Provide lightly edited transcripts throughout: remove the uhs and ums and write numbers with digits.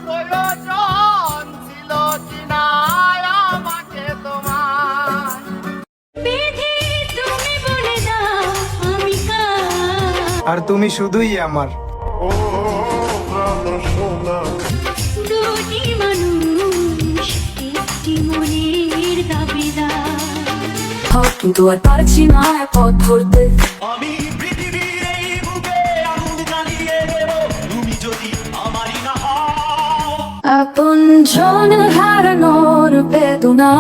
প্রয়োজন ছিল কিনা আমাকে তোমার। বিধি তুমি বলে দাও আমি কার, আর তুমি শুধুই আমার। দুটি মানুষ একটি মনের দাবিদার, কিন্তু আর পারছি না পথ ধরতে। আমি পৃথিবীর এই বুকে আগুন জ্বালিয়ে দেব তুমি যদি আমারই না হও। আপন জন হারানোর বেদনা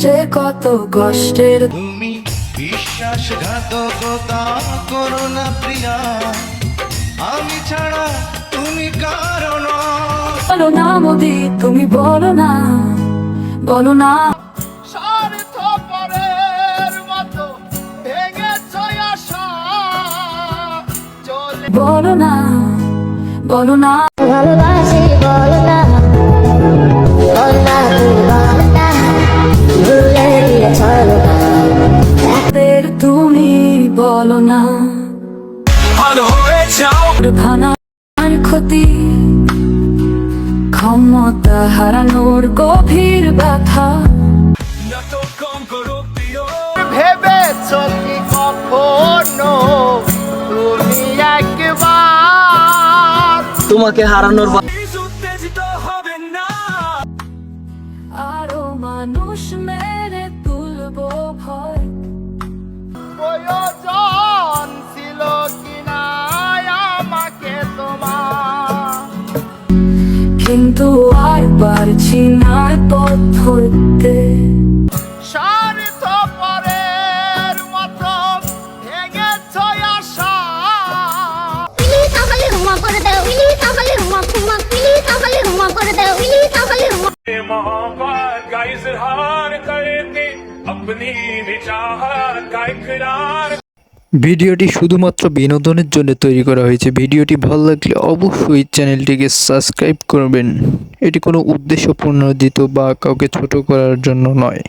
যে কত কষ্টের, তুমি বিশ্বাসঘাতকতা করো না প্রিয়া, আমি ছাড়া তুমি কারণ। বলো না মোদি তুমি বলো না, বলো না। স্বার্থপরের মতো ভেঙেছ আশা, চলে বলো না, বলো না। ভালোবাসি বল না, বল না তুই বল না, ভুলে গিয়ে চলো না। রাতের তুমি বলো না, ভালো হয়ে যাও। ভানার ক্ষতি, ক্ষমতা হারানোর গভীর ব্যথা, না তো কম করো প্রিয়। ভেবেছ কি কখনো তুমি একবার তোমাকে হারানোর উত্তেজিত হবে না। আরো মানুষ মেরে তুলবো ভয়, প্রয়োজন ছিল কিনা আমাকে তোমার। কিন্তু আর পারছি না পথ ধরতে। স্বার্থপরের মতো ভেঙেছ আশা, উইলি তাহলে রুমা করে দাও, উইলি তাহলে রুমা রুমা, উইলি তাহলে রুমা করে দাও, উইলি তাহলে রুমা। मोहब्बत का इजहार करके अपनी भी चाहत का इकरार। ভিডিওটি শুধুমাত্র বিনোদনের জন্য তৈরি করা হয়েছে। ভিডিওটি ভালো লাগলে অবশ্যই চ্যানেলটিকে সাবস্ক্রাইব করবেন। এটি কোনো উদ্দেশ্যপ্রণোদিত বা কাউকে ছোট করার জন্য নয়।